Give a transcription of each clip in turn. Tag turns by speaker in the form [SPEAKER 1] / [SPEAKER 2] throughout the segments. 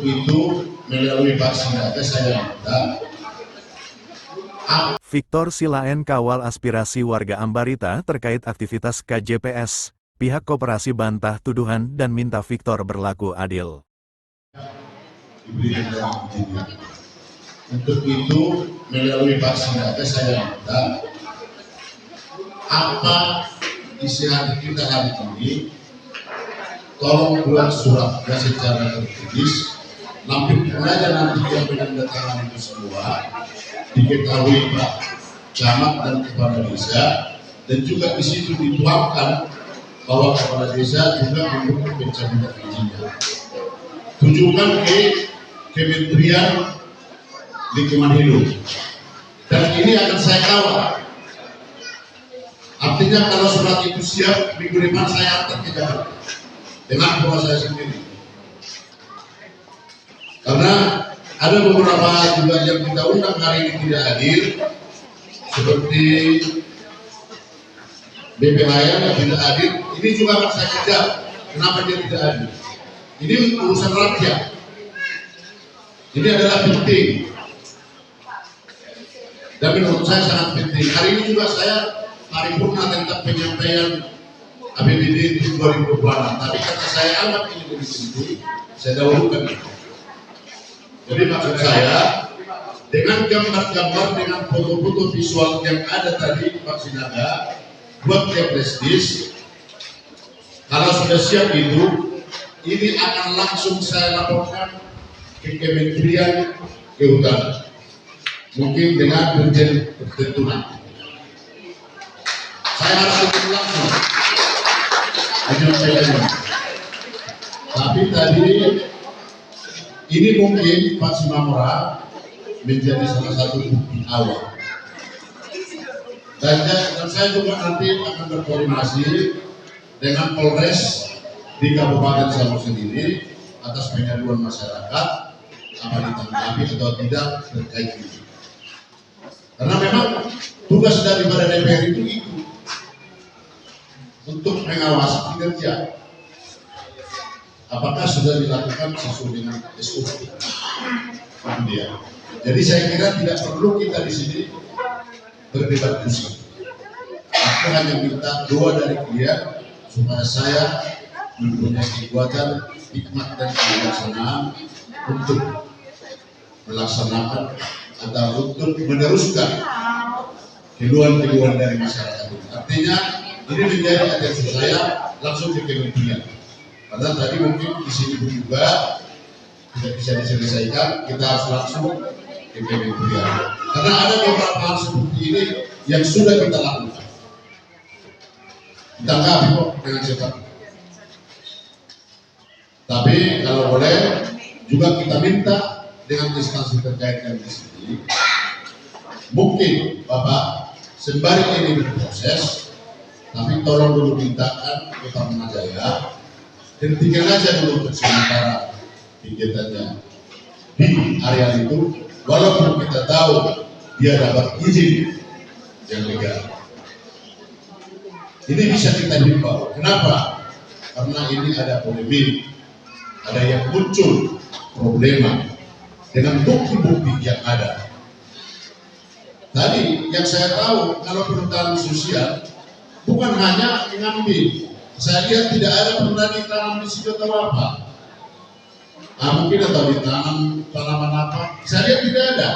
[SPEAKER 1] itu melalui vaksinasi saya minta.
[SPEAKER 2] Victor Silaen kawal aspirasi warga Ambarita terkait aktivitas KJPS. Pihak koperasi bantah tuduhan dan minta Victor berlaku adil.
[SPEAKER 1] Untuk itu melalui vaksinasi saya minta apa isi hati kita hari ini, tolong buat suratnya secara tertulis, lampirkan aja nanti yang menandatangani itu semua, diketahui Pak Camat dan Kepala Desa, dan juga di situ dituangkan bahwa Kepala Desa juga mendukung pencabutan izinnya. Tunjukkan ke Kementerian Lingkungan Hidup, dan ini akan saya kawal. Artinya kalau surat itu siap, minggu depan saya antar ke Jakarta dengan bawa saya sendiri. Karena ada beberapa juga yang kita undang hari ini tidak hadir, seperti BPHN yang tidak hadir. Ini juga akan saya kejar, kenapa dia tidak hadir. Ini urusan rakyat. Ini adalah penting. Dan menurut saya sangat penting. Hari ini juga saya paripurna tentang penyampaian APBD di 2020. Tapi kata saya amat ini lebih penting, saya dahulukan. Jadi maksud saya, dengan gambar-gambar, dengan foto-foto visual yang ada tadi di Vaksinaga, buat dia prestis, kalau sudah siap itu, ini akan langsung saya laporkan ke Kementerian Kehutanan. Mungkin dengan dirjen tertentu nanti. Saya harus ikut langsung. Tapi tadi ini mungkin Pak Simamora menjadi salah satu bukti awal. Dan saya juga nanti akan berkoordinasi dengan Polres di Kabupaten Samosir ini atas pengaduan masyarakat, apa ditanggapi atau tidak terkait ini. Karena memang tugas daripada DPR itu untuk mengawasi kinerja. Apakah sudah dilakukan sesuai dengan SOP? Jadi saya kira tidak perlu kita di sini berdebat kusir. Aku hanya minta doa dari dia supaya saya mempunyai kekuatan, hikmat dan kebijaksanaan untuk melaksanakan atau untuk meneruskan keluhan-keluhan dari masyarakat. Artinya ini menjadi atensi saya langsung ke Kementerian. Karena tadi mungkin di sini juga tidak bisa diselesaikan, kita harus langsung ke Kementerian. Karena ada beberapa hal seperti ini yang sudah kita lakukan. Kita nggak kok dengan cepat. Tapi kalau boleh juga kita minta dengan instansi terkait dengan di sini, mungkin Bapak sembari ini berproses, tapi tolong dulu mintakan ke Pamina Jaya, hentikan aja dulu untuk sementara kegiatannya di area itu, walaupun kita tahu dia dapat izin yang legal. Ini bisa kita himbau. Kenapa? Karena ini ada polemik, ada yang muncul problema dengan bukti-bukti yang ada. Tadi yang saya tahu kalau perhutanan sosial bukan hanya mengambil. Saya lihat tidak ada pernah ditanam di situ atau apa. Mungkin atau ditanam tanaman apa. Saya lihat tidak ada.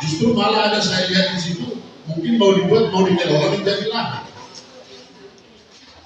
[SPEAKER 1] Justru malah ada saya lihat di situ. Mungkin mau dibuat, mau dikelola menjadi lahan.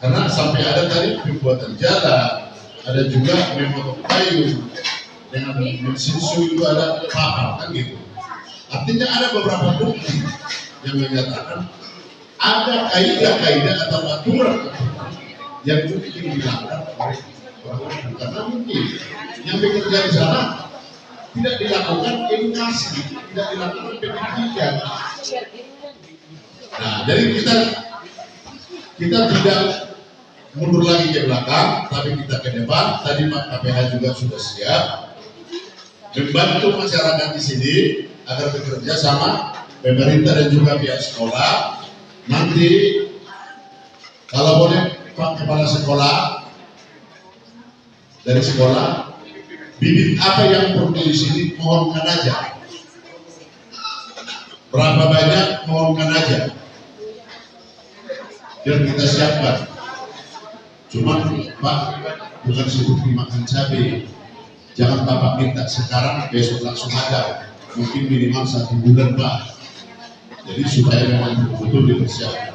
[SPEAKER 1] Karena sampai ada tadi pembuatan jalan, ada juga memotong kayu dengan mensinsu itu ada papan kan gitu. Artinya ada beberapa bukti yang menyatakan ada kaidah-kaidah atau aturan yang mungkin dilanggar oleh orang. Karena mungkin yang bekerja di sana tidak dilakukan edukasi, tidak dilakukan pendidikan. Nah, jadi kita tidak mundur lagi ke belakang, tapi kita ke depan. Tadi Pak KPH juga sudah siap membantu masyarakat di sini agar bekerja sama pemerintah dan juga pihak sekolah. Nanti kalau boleh Pak Kepala Sekolah dari sekolah Bibit apa yang perlu di sini mohonkan aja. Berapa banyak mohonkan aja. Biar kita siapkan. Cuma Pak, bukan seperti makan cabai. Jangan Bapak minta sekarang, besok langsung ada. Mungkin minimal 1 bulan Pak. Jadi supaya memang betul dipersiapkan.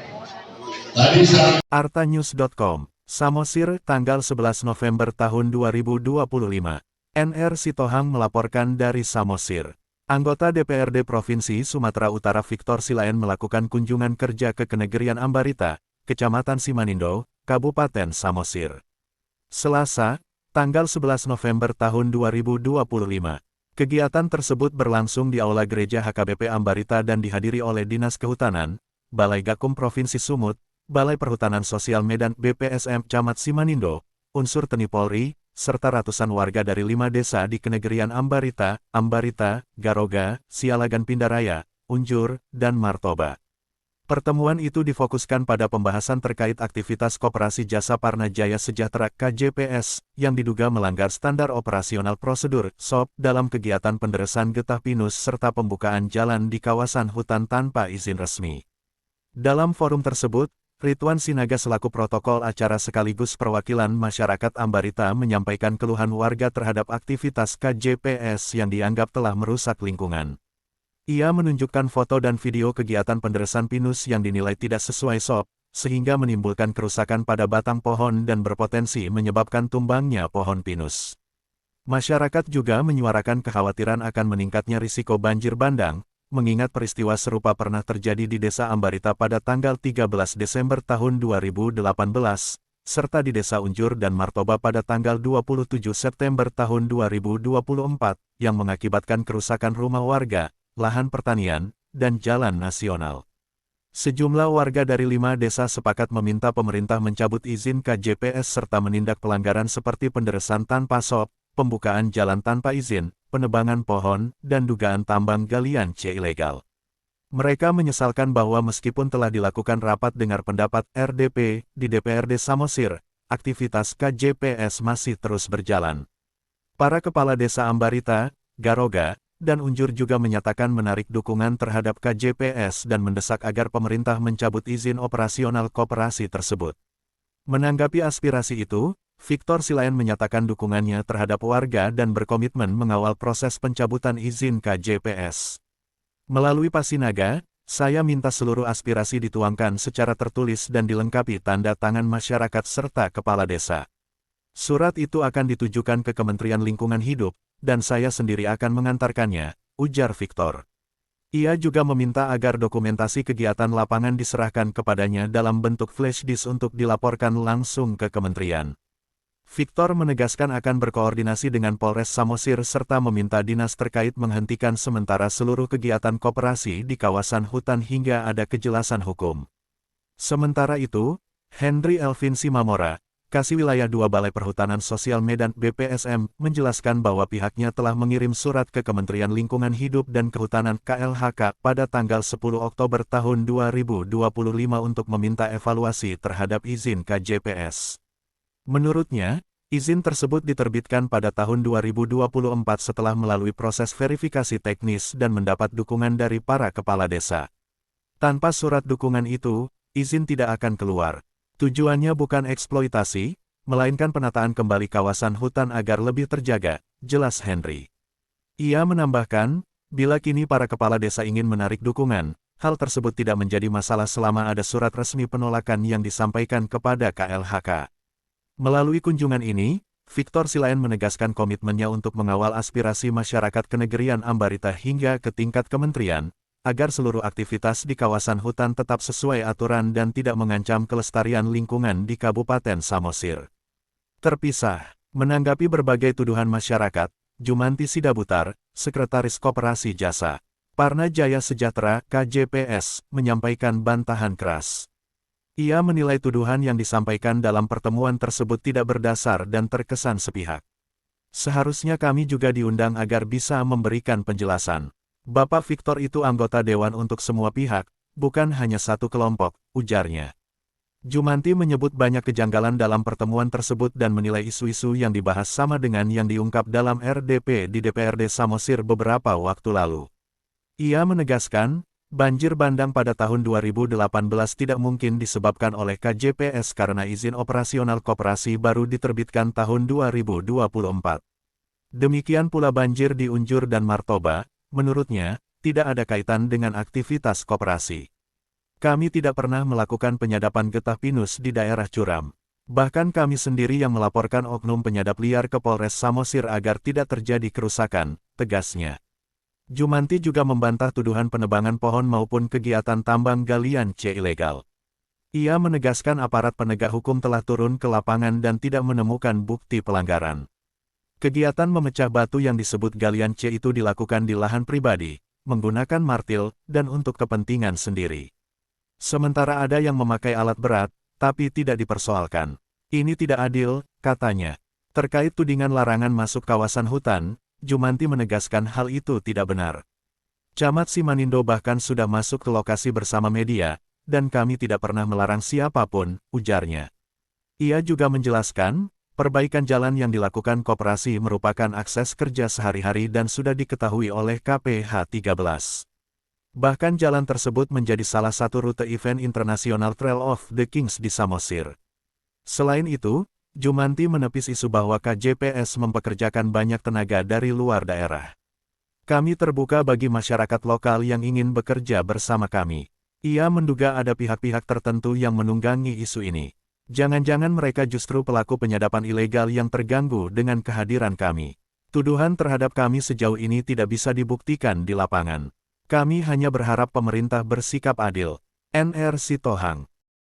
[SPEAKER 1] Tadi saran
[SPEAKER 2] artanews.com, Samosir, tanggal 11 November tahun 2025. NR Sitohang melaporkan dari Samosir. Anggota DPRD Provinsi Sumatera Utara Victor Silayan melakukan kunjungan kerja ke Kenegerian Ambarita, Kecamatan Simanindo, Kabupaten Samosir. Selasa, tanggal 11 November tahun 2025. Kegiatan tersebut berlangsung di Aula Gereja HKBP Ambarita dan dihadiri oleh Dinas Kehutanan, Balai Gakum Provinsi Sumut, Balai Perhutanan Sosial Medan BPSM Camat Simanindo, unsur TNI Polri, serta ratusan warga dari 5 desa di Kenegerian Ambarita, Garoga, Sialagan Pindaraya, Unjur, dan Martoba. Pertemuan itu difokuskan pada pembahasan terkait aktivitas Koperasi Jasa Parna Jaya Sejahtera KJPS yang diduga melanggar standar operasional prosedur (SOP) dalam kegiatan penderesan getah pinus serta pembukaan jalan di kawasan hutan tanpa izin resmi. Dalam forum tersebut, Ridwan Sinaga selaku protokol acara sekaligus perwakilan masyarakat Ambarita menyampaikan keluhan warga terhadap aktivitas KJPS yang dianggap telah merusak lingkungan. Ia menunjukkan foto dan video kegiatan penderesan pinus yang dinilai tidak sesuai SOP, sehingga menimbulkan kerusakan pada batang pohon dan berpotensi menyebabkan tumbangnya pohon pinus. Masyarakat juga menyuarakan kekhawatiran akan meningkatnya risiko banjir bandang, mengingat peristiwa serupa pernah terjadi di Desa Ambarita pada tanggal 13 Desember tahun 2018, serta di Desa Unjur dan Martoba pada tanggal 27 September tahun 2024, yang mengakibatkan kerusakan rumah warga, lahan pertanian, dan jalan nasional. Sejumlah warga dari 5 desa sepakat meminta pemerintah mencabut izin KJPS serta menindak pelanggaran seperti penderesan tanpa SOP, pembukaan jalan tanpa izin, penebangan pohon, dan dugaan tambang galian C ilegal. Mereka menyesalkan bahwa meskipun telah dilakukan rapat dengar pendapat RDP di DPRD Samosir, aktivitas KJPS masih terus berjalan. Para kepala desa Ambarita, Garoga, dan Unjur juga menyatakan menarik dukungan terhadap KJPS dan mendesak agar pemerintah mencabut izin operasional koperasi tersebut. Menanggapi aspirasi itu, Victor Silayan menyatakan dukungannya terhadap warga dan berkomitmen mengawal proses pencabutan izin KJPS. Melalui Pasinaga, saya minta seluruh aspirasi dituangkan secara tertulis dan dilengkapi tanda tangan masyarakat serta kepala desa. Surat itu akan ditujukan ke Kementerian Lingkungan Hidup, dan saya sendiri akan mengantarkannya, ujar Victor. Ia juga meminta agar dokumentasi kegiatan lapangan diserahkan kepadanya dalam bentuk flash disk untuk dilaporkan langsung ke kementerian. Victor menegaskan akan berkoordinasi dengan Polres Samosir serta meminta dinas terkait menghentikan sementara seluruh kegiatan koperasi di kawasan hutan hingga ada kejelasan hukum. Sementara itu, Henry Elvin Simamora, Kasih Wilayah 2 Balai Perhutanan Sosial Medan BPSM, menjelaskan bahwa pihaknya telah mengirim surat ke Kementerian Lingkungan Hidup dan Kehutanan KLHK pada tanggal 10 Oktober tahun 2025 untuk meminta evaluasi terhadap izin KJPS. Menurutnya, izin tersebut diterbitkan pada tahun 2024 setelah melalui proses verifikasi teknis dan mendapat dukungan dari para kepala desa. Tanpa surat dukungan itu, izin tidak akan keluar. Tujuannya bukan eksploitasi, melainkan penataan kembali kawasan hutan agar lebih terjaga, jelas Henry. Ia menambahkan, bila kini para kepala desa ingin menarik dukungan, hal tersebut tidak menjadi masalah selama ada surat resmi penolakan yang disampaikan kepada KLHK. Melalui kunjungan ini, Victor Silayan menegaskan komitmennya untuk mengawal aspirasi masyarakat Kenegerian Ambarita hingga ke tingkat kementerian, agar seluruh aktivitas di kawasan hutan tetap sesuai aturan dan tidak mengancam kelestarian lingkungan di Kabupaten Samosir. Terpisah, menanggapi berbagai tuduhan masyarakat, Jumanti Sidabutar, Sekretaris Koperasi Jasa Parna Jaya Sejahtera KJPS, menyampaikan bantahan keras. Ia menilai tuduhan yang disampaikan dalam pertemuan tersebut tidak berdasar dan terkesan sepihak. Seharusnya kami juga diundang agar bisa memberikan penjelasan. Bapak Victor itu anggota dewan untuk semua pihak, bukan hanya satu kelompok, ujarnya. Jumanti menyebut banyak kejanggalan dalam pertemuan tersebut dan menilai isu-isu yang dibahas sama dengan yang diungkap dalam RDP di DPRD Samosir beberapa waktu lalu. Ia menegaskan, banjir bandang pada tahun 2018 tidak mungkin disebabkan oleh KJPS karena izin operasional koperasi baru diterbitkan tahun 2024. Demikian pula banjir di Unjur dan Martoba, menurutnya, tidak ada kaitan dengan aktivitas koperasi. Kami tidak pernah melakukan penyadapan getah pinus di daerah curam. Bahkan kami sendiri yang melaporkan oknum penyadap liar ke Polres Samosir agar tidak terjadi kerusakan, tegasnya. Jumanti juga membantah tuduhan penebangan pohon maupun kegiatan tambang galian C ilegal. Ia menegaskan aparat penegak hukum telah turun ke lapangan dan tidak menemukan bukti pelanggaran. Kegiatan memecah batu yang disebut galian C itu dilakukan di lahan pribadi, menggunakan martil, dan untuk kepentingan sendiri. Sementara ada yang memakai alat berat, tapi tidak dipersoalkan. Ini tidak adil, katanya. Terkait tudingan larangan masuk kawasan hutan, Jumanti menegaskan hal itu tidak benar. Camat Simanindo bahkan sudah masuk ke lokasi bersama media, dan kami tidak pernah melarang siapapun, ujarnya. Ia juga menjelaskan, perbaikan jalan yang dilakukan koperasi merupakan akses kerja sehari-hari dan sudah diketahui oleh KPH 13. Bahkan jalan tersebut menjadi salah satu rute event internasional Trail of the Kings di Samosir. Selain itu, Jumanti menepis isu bahwa KJPS mempekerjakan banyak tenaga dari luar daerah. Kami terbuka bagi masyarakat lokal yang ingin bekerja bersama kami. Ia menduga ada pihak-pihak tertentu yang menunggangi isu ini. Jangan-jangan mereka justru pelaku penyadapan ilegal yang terganggu dengan kehadiran kami. Tuduhan terhadap kami sejauh ini tidak bisa dibuktikan di lapangan. Kami hanya berharap pemerintah bersikap adil. NR Sitohang.